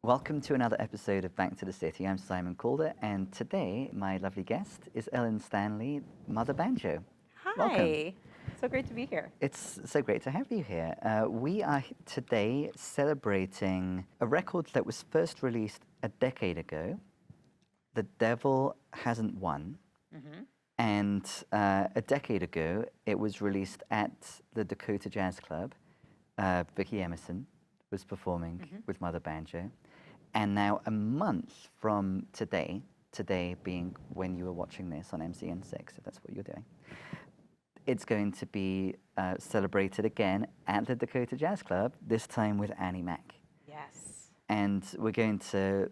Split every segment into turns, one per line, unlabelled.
Welcome to another episode of Back to the City. I'm Simon Calder, and today my lovely guest is Ellen Stanley, Mother Banjo.
Hi.
Welcome.
So great to be here.
It's so great to have you here. We are today celebrating a record that was first released a decade ago, The Devil Hasn't Won.
Mm-hmm.
And a decade ago, it was released at the Dakota Jazz Club. Vicki Emerson was performing with Mother Banjo. And now a month from today being when you are watching this on MCN6, if that's what you're doing, it's going to be celebrated again at the Dakota Jazz Club, this time with Annie Mac.
Yes.
And we're going to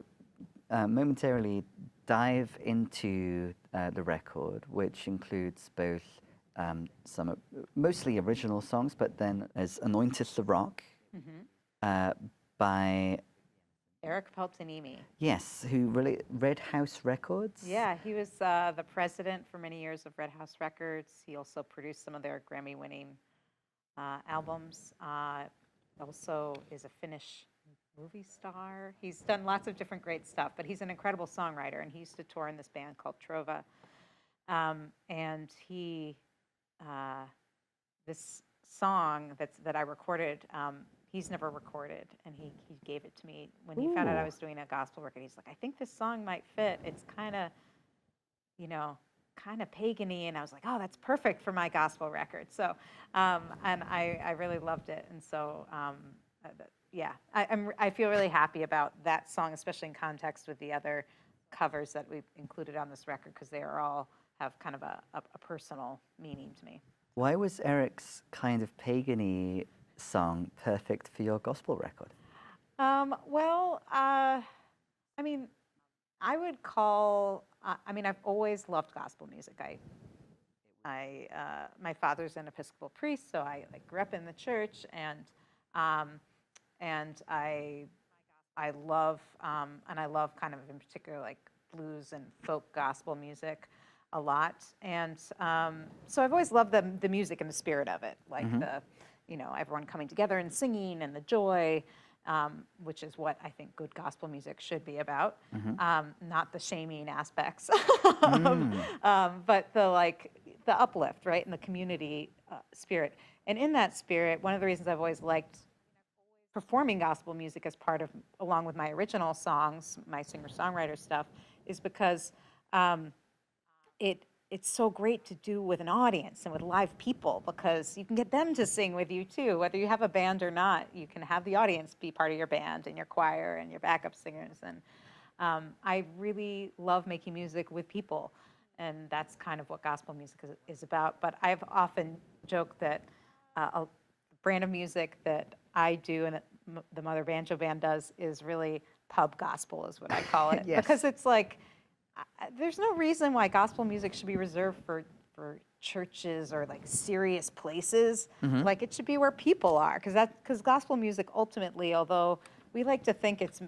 momentarily dive into the record, which includes both some mostly original songs, but then there's Anointeth the Rock by
Eric Peltonimi.
Yes, who really Red House Records.
Yeah, he was the president for many years of Red House Records. He also produced some of their Grammy-winning albums. Also is a Finnish movie star. He's done lots of different great stuff, but he's an incredible songwriter, and he used to tour in this band called Trova. And he, this song that I recorded, he's never recorded, and he gave it to me when he found out I was doing a gospel record. He's like, I think this song might fit. It's kind of, kind of pagan-y, and I was like, oh, that's perfect for my gospel record. So, and I really loved it, and so, yeah, I feel really happy about that song, especially in context with the other covers that we've included on this record, because they are all have kind of a personal meaning to me.
Why was Eric's kind of pagan-y song perfect for your gospel record?
I mean, I would call. I've always loved gospel music. My father's an Episcopal priest, so I grew up in the church, and I love kind of in particular like blues and folk gospel music a lot, and so I've always loved the music and the spirit of it, like everyone coming together and singing and the joy, which is what I think good gospel music should be about, not the shaming aspects, but the uplift, right, and the community spirit. And in that spirit, one of the reasons I've always liked performing gospel music as part of, along with my original songs, my singer-songwriter stuff, is because it's so great to do with an audience and with live people, because you can get them to sing with you too. Whether you have a band or not, you can have the audience be part of your band and your choir and your backup singers. And I really love making music with people, and that's kind of what gospel music is about. But I've often joked that a brand of music that I do and that the Mother Banjo Band does is really pub gospel, is what I call it.
Yes.
Because it's like, there's no reason why gospel music should be reserved for churches or like serious places. Like, it should be where people are, because gospel music ultimately, although we like to think it's,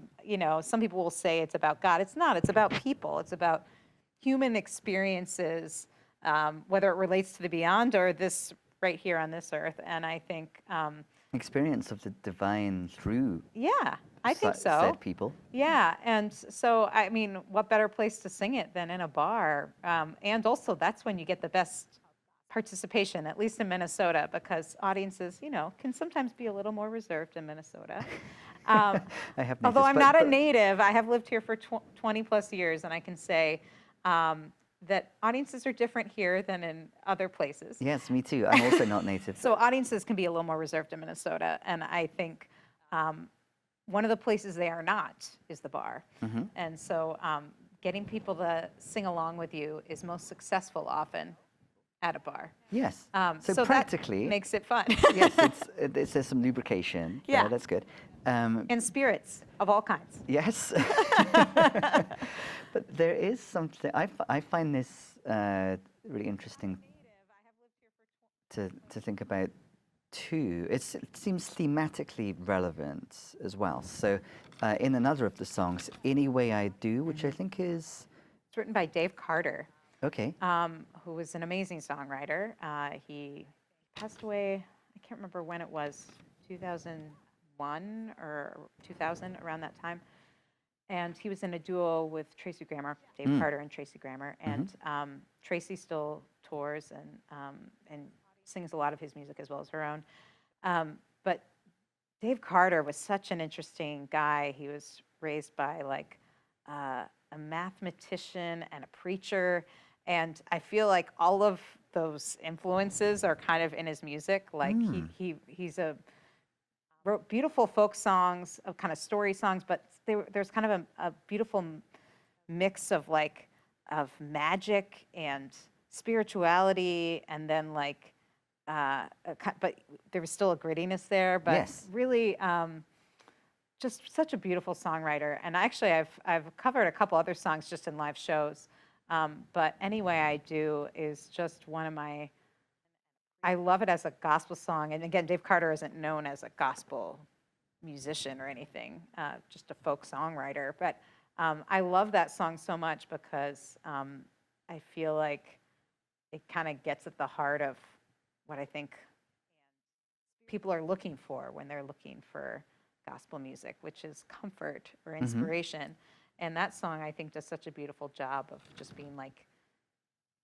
some people will say it's about God, it's not. It's about people. It's about human experiences, whether it relates to the beyond or this right here on this earth. And I think
Experience of the divine through
I think so.
said people.
Yeah, and so, I mean, what better place to sing it than in a bar? And also, that's when you get the best participation, at least in Minnesota, because audiences, can sometimes be a little more reserved in Minnesota.
I have
Although
noticed,
I'm not a native, I have lived here for 20 plus years, and I can say that audiences are different here than in other places.
Yes, me too. I'm also not native.
So audiences can be a little more reserved in Minnesota, and I think one of the places they are not is the bar. And so getting people to sing along with you is most successful often at a bar.
Yes.
So
practically
that makes it fun.
yes, there's some lubrication.
Yeah.
That's good.
And spirits of all kinds.
Yes. But there is something, I find this really interesting to think about too. It seems thematically relevant as well. So in another of the songs, Any Way I Do, which I think is...
It's written by Dave Carter.
Okay.
Who was an amazing songwriter. He passed away, I can't remember when it was, 2001 or 2000, around that time. and he was in a duo with Tracy Grammer, Dave Carter and Tracy Grammer, and Tracy still tours and sings a lot of his music as well as her own. But Dave Carter was such an interesting guy. He was raised by like a mathematician and a preacher, and I feel like all of those influences are kind of in his music. Like he's wrote beautiful folk songs, of kind of story songs, but there's kind of a beautiful mix of like of magic and spirituality, and then like but there was still a grittiness there, but
Yes.
really just such a beautiful songwriter. And actually I've covered a couple other songs just in live shows, but Anyway I Do is just one of my, I love it as a gospel song. And again, Dave Carter isn't known as a gospel musician or anything, just a folk songwriter. But I love that song so much because I feel like it kind of gets at the heart of what I think people are looking for when they're looking for gospel music, which is comfort or inspiration. And that song, I think, does such a beautiful job of just being like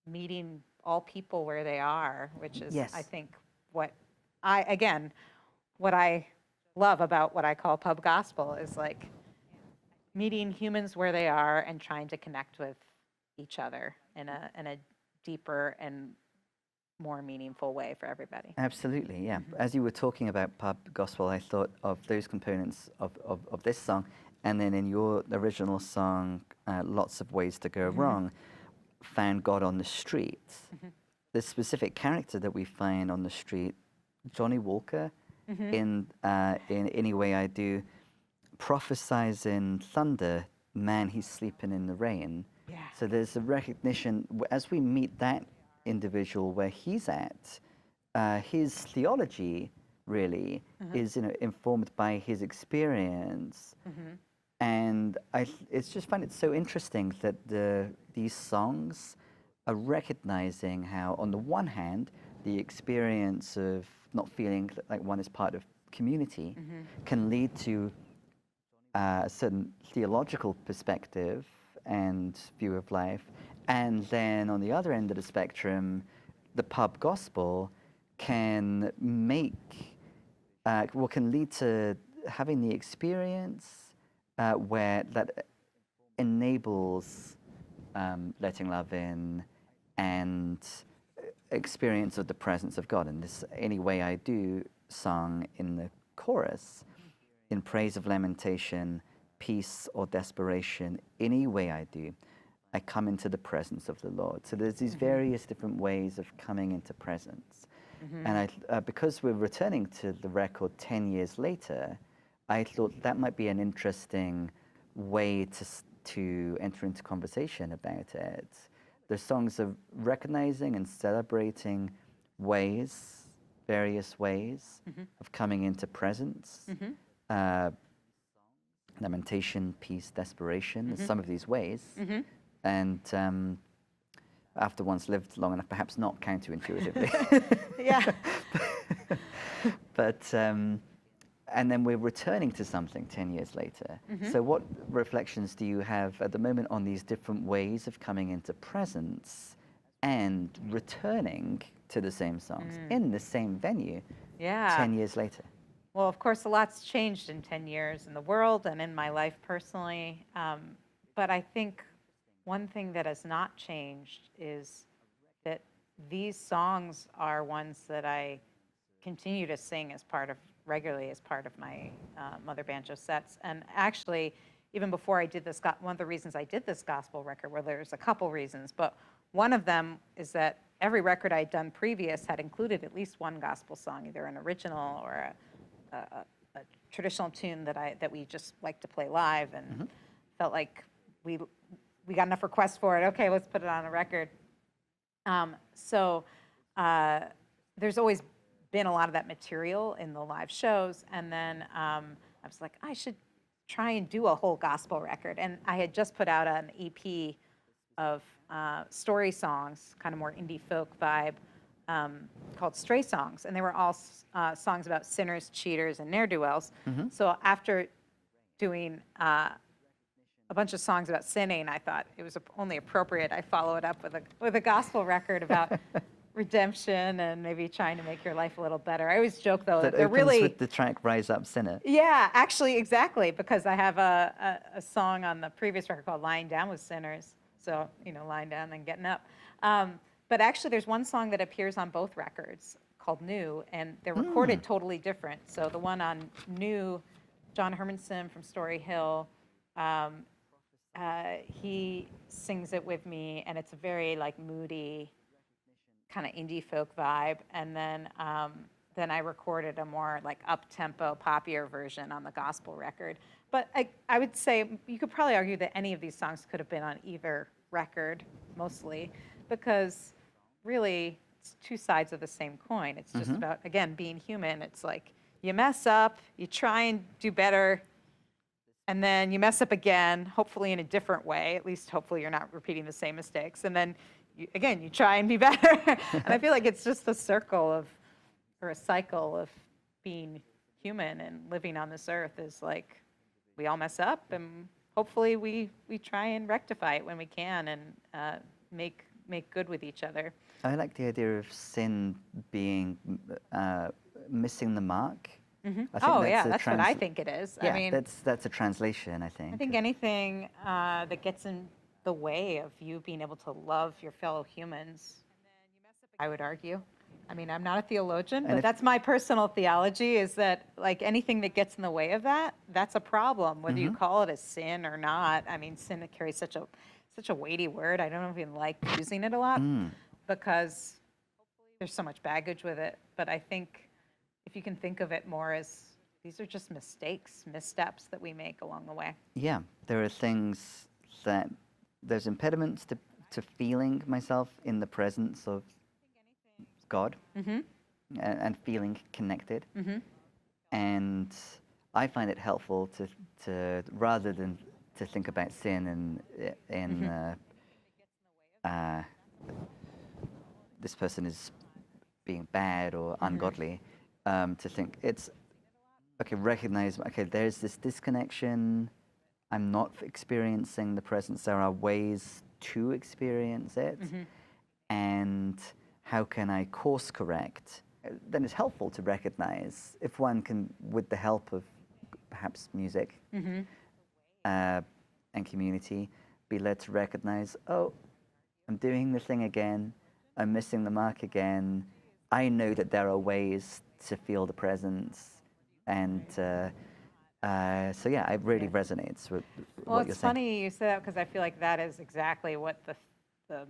meeting all people where they are, which is,
Yes.
I think, what I love about what I call pub gospel is like meeting humans where they are and trying to connect with each other in a deeper and more meaningful way for everybody.
Absolutely, yeah. As you were talking about pub gospel, I thought of those components of this song, and then in your original song, Lots of Ways to Go Wrong, found God on the street. The specific character that we find on the street, Johnny Walker, in Any Way I Do, prophesies in thunder, man, he's sleeping in the rain.
Yeah.
So there's a recognition, as we meet that individual where he's at, his theology really is informed by his experience. And it's just find it so interesting that these songs are recognizing how, on the one hand, the experience of not feeling like one is part of community can lead to a certain theological perspective and view of life. And then on the other end of the spectrum, the pub gospel can can lead to having the experience where that enables letting love in and experience of the presence of God. And this Any Way I Do sung in the chorus, in praise of lamentation, peace or desperation, any way I do, I come into the presence of the Lord. So there's these various different ways of coming into presence. And because we're returning to the record 10 years later, I thought that might be an interesting way to enter into conversation about it. The songs are recognizing and celebrating ways, various ways of coming into presence. Lamentation, peace, desperation, some of these ways. And after one's lived long enough, perhaps not counterintuitively.
Yeah.
But, and then we're returning to something 10 years later. So what reflections do you have at the moment on these different ways of coming into presence and returning to the same songs in the same venue 10 years later?
Well, of course, a lot's changed in 10 years in the world and in my life personally. But I think one thing that has not changed is that these songs are ones that I continue to sing regularly as part of my Mother Banjo sets. And actually, even before I did this, one of the reasons I did this gospel record, well, there's a couple reasons, but one of them is that every record I'd done previous had included at least one gospel song, either an original or a traditional tune that we just like to play live, and felt like we got enough requests for it. Okay, let's put it on a record. So there's always been a lot of that material in the live shows, and then I was like, I should try and do a whole gospel record. And I had just put out an EP of story songs, kind of more indie folk vibe, called Stray Songs, and they were all songs about sinners, cheaters, and ne'er-do-wells. So after doing a bunch of songs about sinning, I thought it was only appropriate I follow it up with a gospel record about redemption and maybe trying to make your life a little better. I always joke though that
That
they're
opens
really
with the track "Rise Up, Sinner."
yeah, actually, exactly, because I have a song on the previous record called "Lying Down with Sinners," so lying down and getting up. But actually, there's one song that appears on both records called "New," and they're recorded totally different. So the one on "New," John Hermanson from Story Hill. He sings it with me, and it's a very like moody, kind of indie folk vibe. And then I recorded a more like up-tempo, poppier version on the gospel record. But I would say you could probably argue that any of these songs could have been on either record, mostly, because really it's two sides of the same coin. It's just about, again, being human. It's like you mess up, you try and do better, and then you mess up again, hopefully in a different way. At least hopefully you're not repeating the same mistakes. And then, you try and be better. And I feel like it's just a cycle of being human and living on this earth is like we all mess up, and hopefully we try and rectify it when we can and make good with each other.
I like the idea of sin being missing the mark.
That's what I think it is.
Yeah,
I mean,
that's a translation, I think.
I think anything that gets in the way of you being able to love your fellow humans, I would argue. I mean, I'm not a theologian, but that's my personal theology, is that like anything that gets in the way of that, that's a problem, whether you call it a sin or not. I mean, sin carries such a weighty word. I don't even like using it a lot because there's so much baggage with it. But I think if you can think of it more as these are just missteps that we make along the way.
Yeah, there are things there's impediments to feeling myself in the presence of God and feeling connected. And I find it helpful to rather than to think about sin and this person is being bad or ungodly, to think it's okay, recognize, okay, there's this disconnection. I'm not experiencing the presence. There are ways to experience it. And how can I course correct? Then it's helpful to recognize, if one can, with the help of perhaps music and community, be led to recognize, oh, I'm doing the thing again. I'm missing the mark again. I know that there are ways to feel the presence. And so yeah, it really resonates with what you're saying.
It's funny you say that, because I feel like that is exactly what the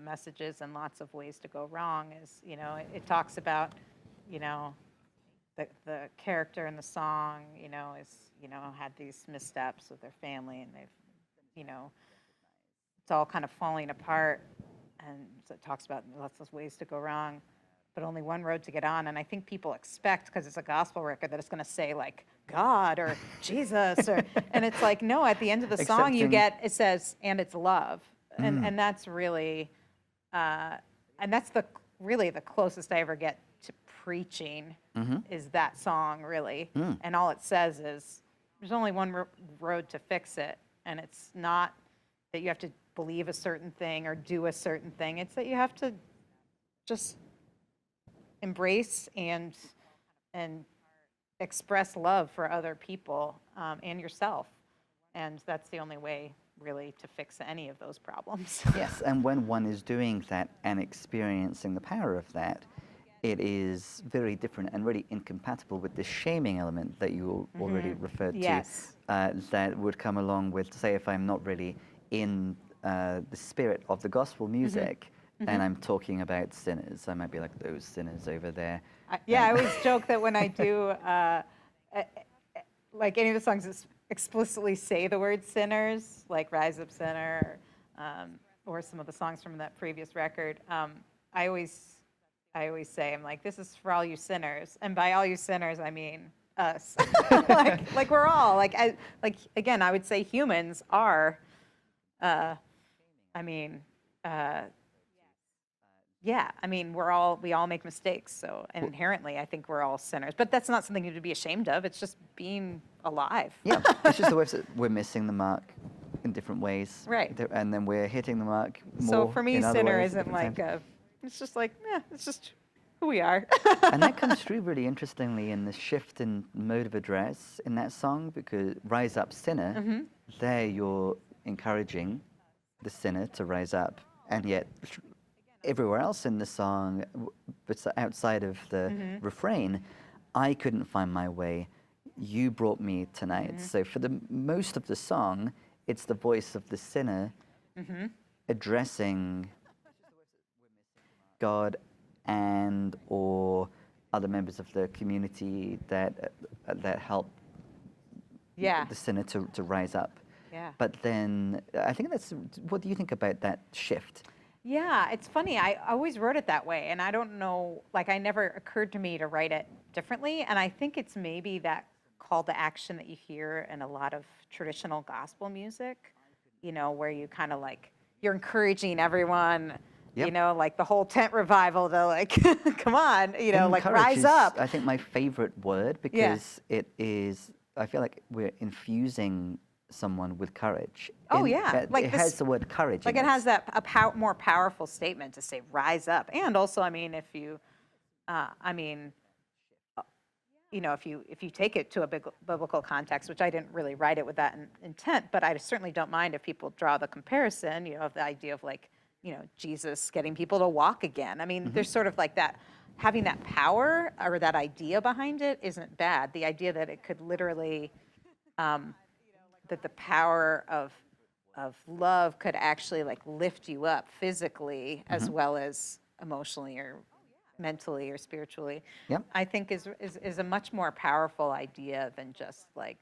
message is in Lots of Ways to Go Wrong. Is it talks about the character in the song had these missteps with their family, and they've it's all kind of falling apart, and so it talks about lots of ways to go wrong, but only one road to get on. And I think people expect, because it's a gospel record, that it's going to say like God or Jesus, and it's like, no, at the end of the song it says, and it's love. And that's really, and that's really the closest I ever get to preaching is that song, really. And all it says is there's only one road to fix it, and it's not that you have to believe a certain thing or do a certain thing. It's that you have to just embrace and express love for other people and yourself. And that's the only way, really, to fix any of those problems.
Yes, and when one is doing that and experiencing the power of that, it is very different and really incompatible with the shaming element that you already referred to. That would come along with, say, if I'm not really in the spirit of the gospel music, and I'm talking about sinners, I might be like, those sinners over there.
I always joke that when I do, like any of the songs that explicitly say the word sinners, like Rise Up Sinner, or some of the songs from that previous record, I always say, I'm like, this is for all you sinners. And by all you sinners, I mean us. like we're all, again, I would say humans are, we all make mistakes. So inherently, I think we're all sinners. But that's not something to be ashamed of. It's just being alive.
Yeah, it's just the way we're missing the mark in different ways.
Right.
And then we're hitting the mark more.
So for me,
in other
sinner
ways at
isn't
different
like
times.
it's just like, it's just who we are.
And that comes through really interestingly in the shift in mode of address in that song, because Rise Up Sinner, there you're encouraging the sinner to rise up, and yet everywhere else in the song, but outside of the refrain, I couldn't find my way. You brought me tonight. So for the most of the song, it's the voice of the sinner addressing God and or other members of the community that help the sinner to rise up.
Yeah.
But then I think that's, what do you think about that shift?
Yeah, it's funny. I always wrote it that way, and I don't know, like, I never occurred to me to write it differently. And I think it's maybe that call to action that you hear in a lot of traditional gospel music, where you kind of like, you're encouraging everyone, like the whole tent revival to like, come on, like rise up.
I think my favorite word, because it is, I feel like we're infusing someone with courage.
Oh, yeah.
Like it has the word courage.
Like it has that more powerful statement to say, rise up. And also, I mean, if you, if you take it to a big biblical context, which I didn't really write it with that intent, but I certainly don't mind if people draw the comparison, of the idea of like, Jesus getting people to walk again. I mean, there's sort of like that, having that power or that idea behind it isn't bad. The idea that it could literally, that the power of love could actually like lift you up physically as well as emotionally or mentally or spiritually, I think is a much more powerful idea than just like,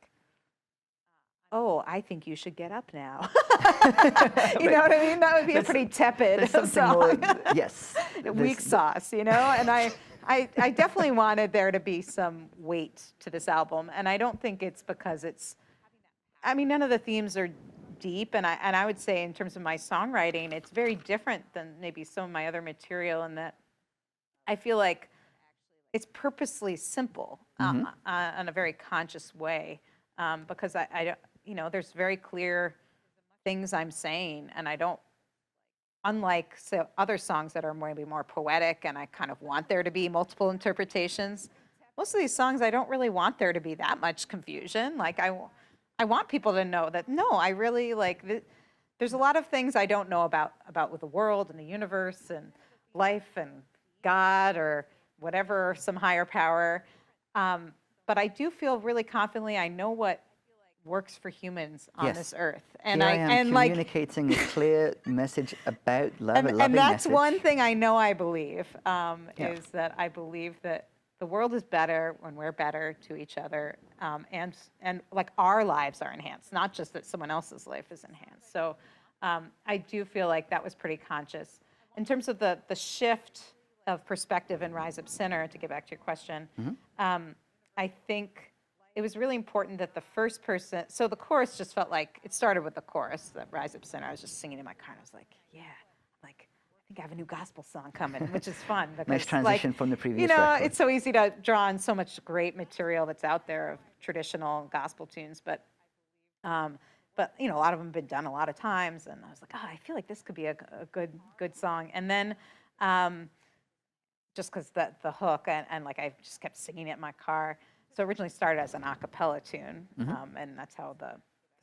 oh, I think you should get up now. You know what I mean? That would be a pretty tepid song.
Yes.
Weak sauce, and I definitely wanted there to be some weight to this album, and I don't think it's because none of the themes are deep, and I would say in terms of my songwriting, it's very different than maybe some of my other material in that I feel like it's purposely simple in a very conscious way, because I don't, there's very clear things I'm saying, and I don't, unlike other songs that are maybe more poetic and I kind of want there to be multiple interpretations, most of these songs I don't really want there to be that much confusion. Like I want people to know that, no, I really like, there's a lot of things I don't know about with the world and the universe and life and God or whatever, some higher power. But I do feel really confidently I know what works for humans on this earth. And
I am communicating a clear message about love, a loving
and that's
message.
one thing I know I believe, is that I believe that the world is better when we're better to each other, and like our lives are enhanced, not just that someone else's life is enhanced. So I do feel like that was pretty conscious. In terms of the shift of perspective in Rise Up Sinner, to get back to your question, I think it was really important that the first person, so the chorus just felt like, it started with the chorus, that Rise Up Sinner. I was just singing in my car, and I was like, yeah, like, I think I have a new gospel song coming, which is fun. Because,
nice transition from the previous
record. It's so easy to draw on so much great material that's out there of traditional gospel tunes, but a lot of them have been done a lot of times, and I was like, I feel like this could be a good song. And then just because the hook, and like I just kept singing it in my car. So it originally started as an a cappella tune, and that's how the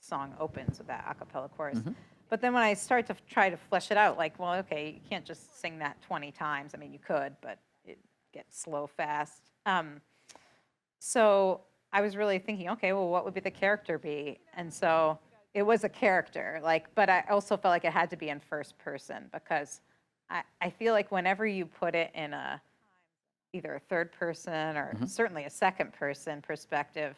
song opens, with that a cappella chorus. But then when I started to try to flesh it out, like, well, okay, you can't just sing that 20 times. I mean, you could, but it gets slow fast. So I was really thinking, okay, well, what would the character be? And so it was a character, but I also felt like it had to be in first person, because I feel like whenever you put it in either a third person or certainly a second person perspective,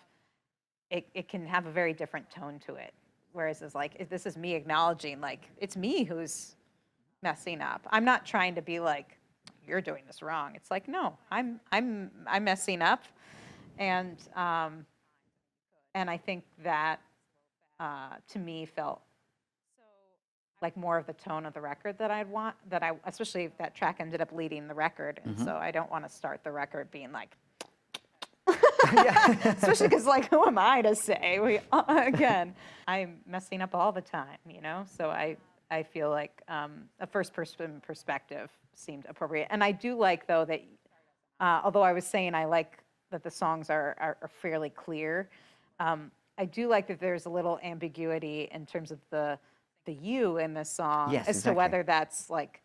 it can have a very different tone to it. Whereas it's like, this is me acknowledging, like, it's me who's messing up. I'm not trying to be like, you're doing this wrong. It's like, no, I'm messing up. And I think that to me felt like more of the tone of the record that I'd want, especially if that track ended up leading the record. And so I don't want to start the record being like, Especially because, like, who am I to say? Again, I'm messing up all the time, So I feel like a first-person perspective seemed appropriate. And I do like, though, that although I was saying I like that the songs are fairly clear, I do like that there's a little ambiguity in terms of the you in this song
Yes,
as to
exactly.
whether that's like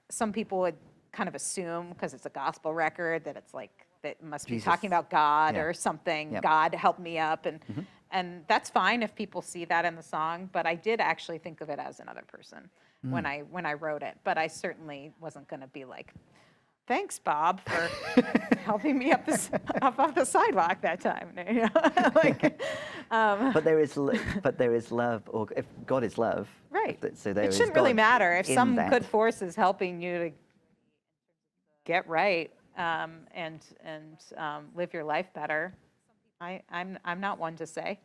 some people would kind of assume because it's a gospel record that it's like that must be
Jesus.
talking about God
Yeah.
or something.
Yep.
God help me up, and that's fine if people see that in the song. But I did actually think of it as another person when I wrote it. But I certainly wasn't going to be like, thanks, Bob, for helping me up off the sidewalk that time. Like,
But there is love, or if God is love,
right.
So there
it
is
shouldn't really
God
matter if
in
some
that.
good force is helping you to get right and live your life better. I'm not one to say.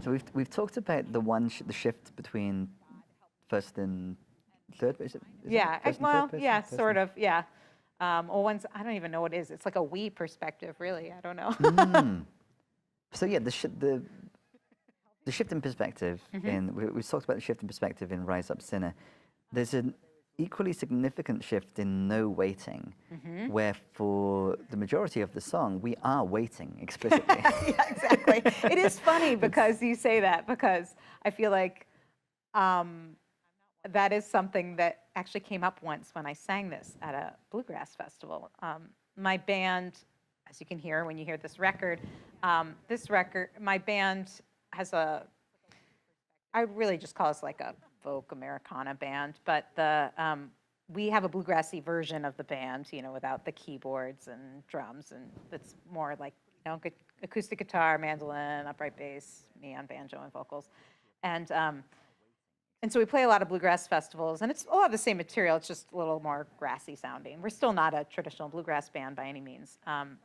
So we've talked about the shift between first and third person.
Yeah.
First and
Well,
third person?
yeah,
First
sort
and-
of. Yeah. I don't even know what it is. It's like a we perspective, really. I don't know.
So yeah, the shift in perspective we've talked about the shift in perspective in Rise Up Sinner. There's an equally significant shift in No Waiting, where for the majority of the song we are waiting explicitly.
Yeah, exactly. It is funny because you say that, because I feel like that is something that actually came up once when I sang this at a bluegrass festival. My band, as you can hear when you hear this record, my band has I really just call us like a folk Americana band, but we have a bluegrassy version of the band, without the keyboards and drums, and it's more like, acoustic guitar, mandolin, upright bass, me on banjo and vocals. And so we play a lot of bluegrass festivals, and it's a lot of the same material. It's just a little more grassy sounding. We're still not a traditional bluegrass band by any means.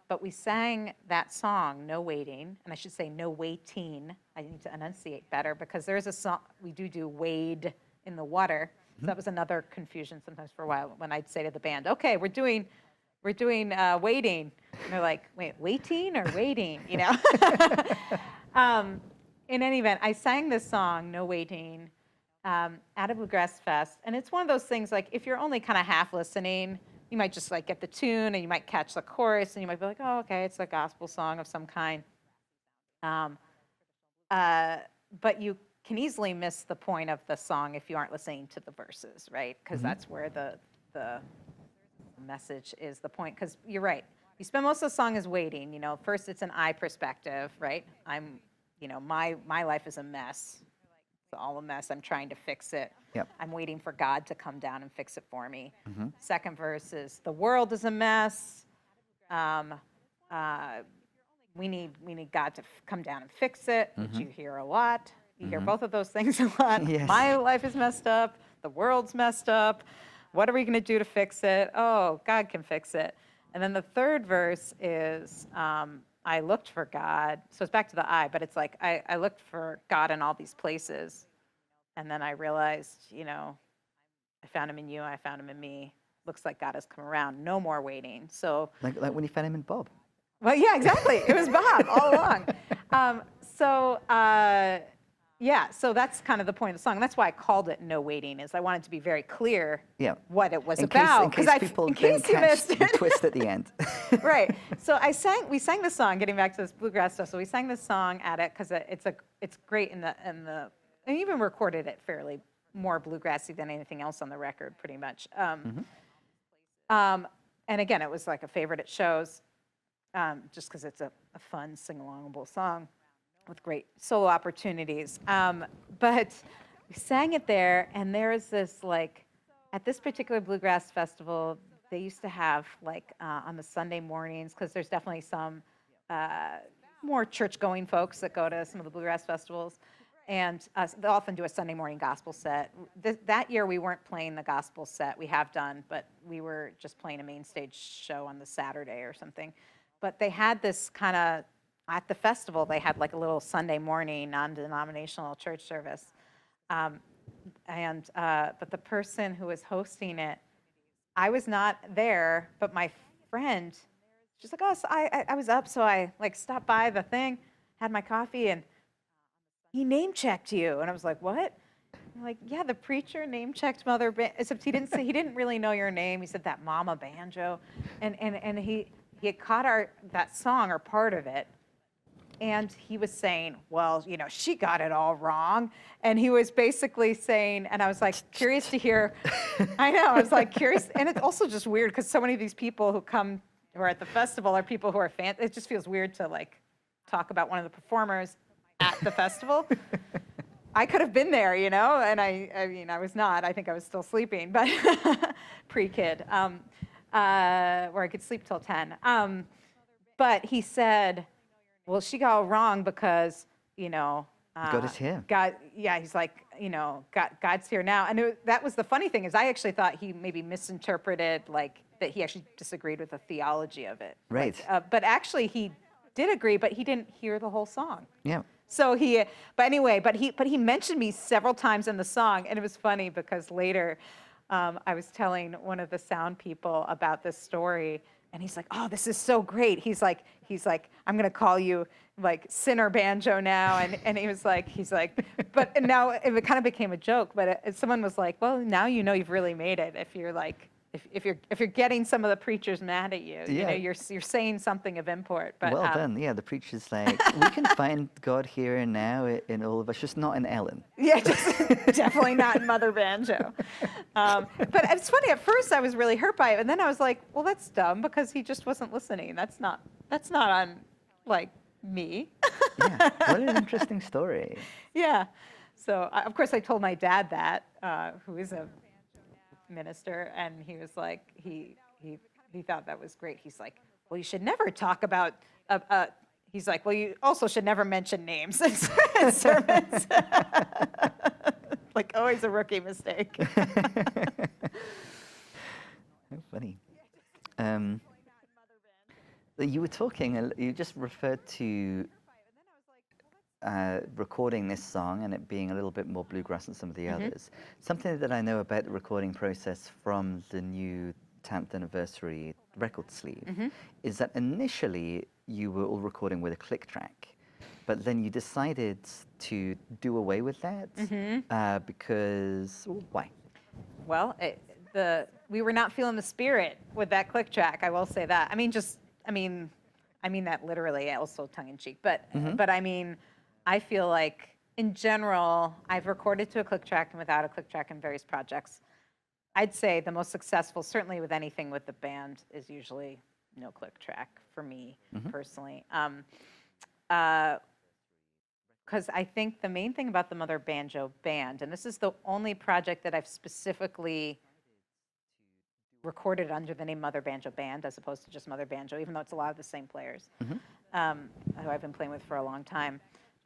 But we sang that song, No Waiting, and I should say No Waiting. I need to enunciate better because there is a song, we do wade in the water. So that was another confusion sometimes for a while when I'd say to the band, okay, we're doing waiting. And they're like, wait, waiting or waiting, In any event, I sang this song, No Waiting, at a bluegrass fest, and it's one of those things, like, if you're only kind of half listening, you might just like get the tune and you might catch the chorus and you might be like, oh, okay, it's a gospel song of some kind, but you can easily miss the point of the song if you aren't listening to the verses, right? Because that's where the message is the point. Because you're right, you spend most of the song as waiting. First it's an I perspective, right? My life is a mess. It's all a mess. I'm trying to fix it.
Yep.
I'm waiting for God to come down and fix it for me. Second verse is, the world is a mess. We need God to come down and fix it, which you hear a lot. You hear both of those things a lot.
Yes.
My life is messed up. The world's messed up. What are we going to do to fix it? Oh, God can fix it. And then the third verse is, I looked for God. So it's back to the I, but it's like, I looked for God in all these places. And then I realized, I found him in you. I found him in me. Looks like God has come around. No more waiting. So
like when you found him in Bob.
Well, yeah, exactly. It was Bob all along. So that's kind of the point of the song. That's why I called it No Waiting, is I wanted to be very clear what it was about.
In case people
in
didn't
case you
catch
missed
the
it.
twist at the end.
Right. So we sang this song, getting back to this bluegrass stuff. So we sang this song at it because it's great and even recorded it fairly more bluegrassy than anything else on the record, pretty much. And again, it was like a favorite at shows, just because it's a fun sing-alongable song with great solo opportunities. But we sang it there, and there is this, like, at this particular bluegrass festival, they used to have, like, on the Sunday mornings, because there's definitely some more church-going folks that go to some of the bluegrass festivals, and they'll often do a Sunday morning gospel set. That year, we weren't playing the gospel set. We have done, but we were just playing a main stage show on the Saturday or something. But they had this kind of, at the festival, they had like a little Sunday morning non-denominational church service. But the person who was hosting it, I was not there, but my friend, she's like, oh, so I was up, so I like stopped by the thing, had my coffee, and he name checked you. And I was like, what? I'm like, yeah, the preacher name checked Mother Banjo, except he didn't say, he didn't really know your name. He said that Mama Banjo. And he had caught that song or part of it. And he was saying, well, you know, she got it all wrong. And he was basically saying, and I was like, curious to hear, I know, I was like curious. And it's also just weird because so many of these people who are at the festival are people who are fans. It just feels weird to like talk about one of the performers at the festival. I could have been there, you know, and I mean, I was not. I think I was still sleeping, but pre-kid, where I could sleep till 10. But he said, well, she got it wrong because, you know,
God is here.
God, yeah, he's like, you know, God's here now. And that was the funny thing is I actually thought he maybe misinterpreted, like, that he actually disagreed with the theology of it.
Right.
Like, but actually he did agree, but he didn't hear the whole song.
Yeah.
So but he mentioned me several times in the song, and it was funny because later I was telling one of the sound people about this story, and he's like, "Oh, this is so great." He's like, "I'm gonna call you like Sinner Banjo now," and he's like, but now it kind of became a joke. But someone was like, "Well, now you know you've really made it if you're like." If you're getting some of the preachers mad at you, you know, you're saying something of import. But
well done. Yeah, the preacher's like, we can find God here and now in all of us, just not in Ellen.
Yeah, definitely not in Mother Banjo. But it's funny. At first, I was really hurt by it, and then I was like, well, that's dumb because he just wasn't listening. That's not on like me.
Yeah, what an interesting story.
Yeah. So of course I told my dad that, who is a minister, and he was like, he thought that was great. He's like, well, you should never talk about. He's like, well, you also should never mention names in sermons. Like always a rookie mistake.
How funny. You were talking. You just referred to recording this song and it being a little bit more bluegrass than some of the others. Something that I know about the recording process from the new 10th anniversary record sleeve is that initially you were all recording with a click track, but then you decided to do away with that because why?
Well, we were not feeling the spirit with that click track. I will say that. I mean, I mean that literally, also tongue in cheek. But I mean, I feel like in general, I've recorded to a click track and without a click track in various projects. I'd say the most successful, certainly with anything with the band, is usually no click track for me personally. Because I think the main thing about the Mother Banjo band, and this is the only project that I've specifically recorded under the name Mother Banjo Band as opposed to just Mother Banjo, even though it's a lot of the same players who I've been playing with for a long time.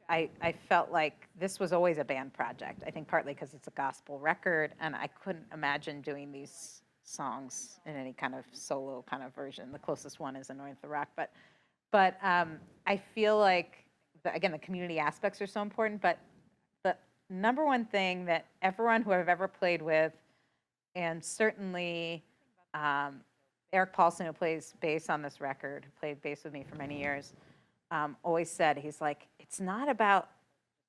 I felt like this was always a band project. I think partly because it's a gospel record, and I couldn't imagine doing these songs in any kind of solo kind of version. The closest one is Anoint the Rock, but I feel like again the community aspects are so important. But the number one thing that everyone who I've ever played with, and certainly Eric Paulson, who plays bass on this record, who played bass with me for many years, always said, he's like, it's not about,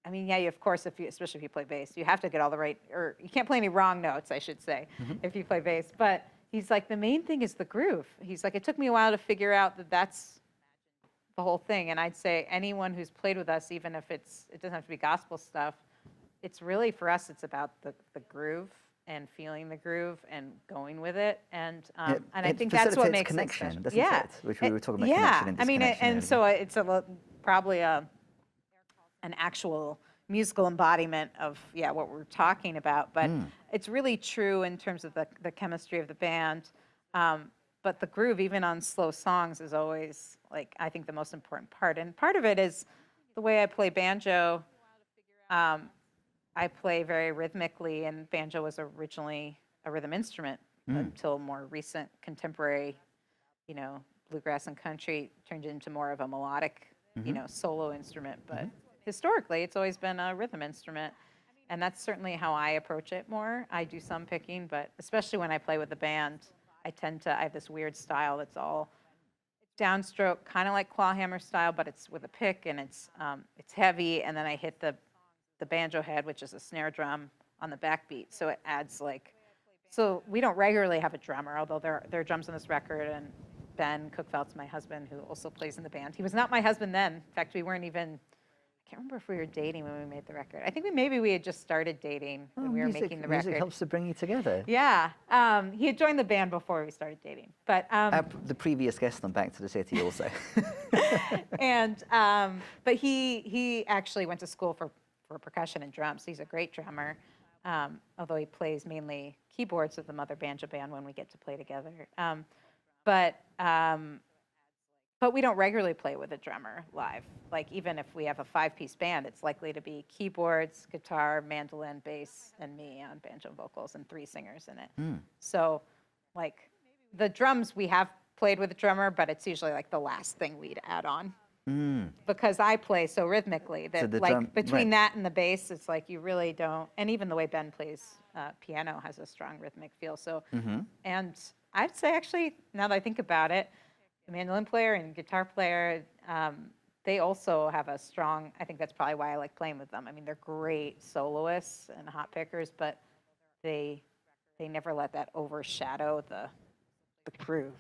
I mean, yeah, of course, especially if you play bass, you have to get all the right, or you can't play any wrong notes, I should say, if you play bass. But he's like, the main thing is the groove. He's like, it took me a while to figure out that that's the whole thing. And I'd say anyone who's played with us, even if it doesn't have to be gospel stuff, it's really, for us, it's about the groove and feeling the groove and going with it, and I think that's what makes
connection,
it
doesn't it? Which we were talking about connection and disconnection.
I mean, and so it's probably an actual musical embodiment of what we're talking about, but it's really true in terms of the chemistry of the band. But the groove, even on slow songs, is always like I think the most important part, and part of it is the way I play banjo. I play very rhythmically, and banjo was originally a rhythm instrument until more recent contemporary, bluegrass and country turned into more of a melodic, solo instrument. But historically, it's always been a rhythm instrument, and that's certainly how I approach it more. I do some picking, but especially when I play with the band, I have this weird style that's all downstroke, kind of like clawhammer style, but it's with a pick and it's heavy. And then I hit the banjo head, which is a snare drum, on the backbeat. So it adds like, so we don't regularly have a drummer, although there are drums on this record. And Ben Cookfeld's my husband, who also plays in the band. He was not my husband then. In fact, we weren't even. I can't remember if we were dating when we made the record. I think maybe we had just started dating when we were making the record.
Music helps to bring you together.
Yeah, he had joined the band before we started dating, but
the previous guest on Back to the City also.
and but he actually went to school for percussion and drums. He's a great drummer, although he plays mainly keyboards with the Mother Banjo Band when we get to play together. But we don't regularly play with a drummer live. Like even if we have a 5-piece band, it's likely to be keyboards, guitar, mandolin, bass, and me on banjo vocals and 3 singers in it. So like the drums, we have played with a drummer, but it's usually like the last thing we'd add on. Because I play so rhythmically that
So
like between that and the bass, it's like you really don't, and even the way Ben plays piano has a strong rhythmic feel. So, and I'd say actually, now that I think about it, the mandolin player and guitar player, they also have a strong, I think that's probably why I like playing with them. I mean, they're great soloists and hot pickers, but they never let that overshadow the groove.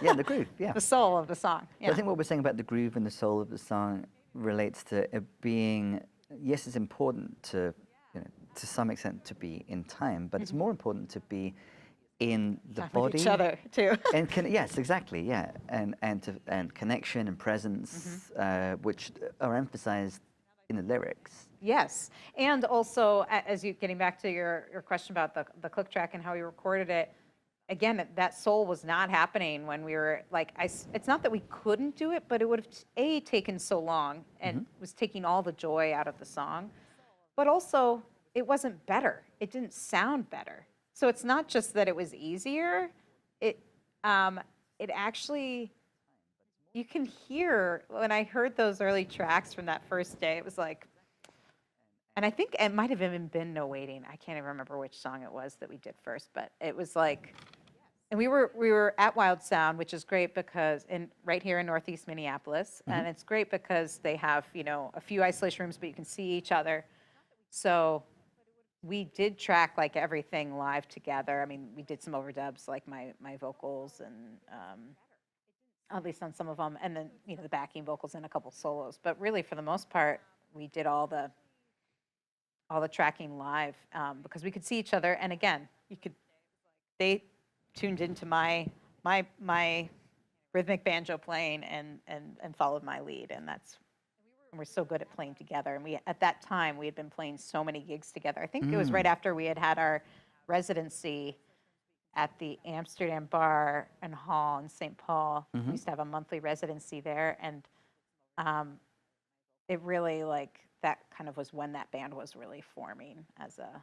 Yeah, the groove, yeah.
The soul of the song. Yeah.
I think what we're saying about the groove and the soul of the song relates to it being, yes, it's important to, to some extent to be in time, but it's more important to be in the
Time
body.
with each other too.
And yes, exactly, yeah, and connection and presence, which are emphasized in the lyrics.
Yes, and also as you getting back to your question about the click track and how we recorded it. Again, that soul was not happening when we were like, it's not that we couldn't do it, but it would have taken so long and was taking all the joy out of the song. But also, it wasn't better. It didn't sound better. So it's not just that it was easier. It actually, you can hear, when I heard those early tracks from that first day, it was like, and I think it might have even been No Waiting. I can't even remember which song it was that we did first, but it was like, and we were at Wild Sound, which is great because right here in Northeast Minneapolis, and it's great because they have a few isolation rooms, but you can see each other. So we did track like everything live together. I mean, we did some overdubs, like my vocals, and at least on some of them, and then the backing vocals and a couple solos. But really, for the most part, we did all the tracking live because we could see each other. And again, they tuned into my rhythmic banjo playing and followed my lead, and we're so good at playing together. And at that time we had been playing so many gigs together. I think it was right after we had our residency at the Amsterdam Bar and Hall in St. Paul. We used to have a monthly residency there, and it really that kind of was when that band was really forming as a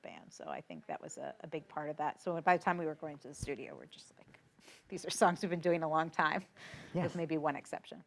band. So I think that was a big part of that. So by the time we were going to the studio, we're just like, these are songs we've been doing a long time, with maybe one exception.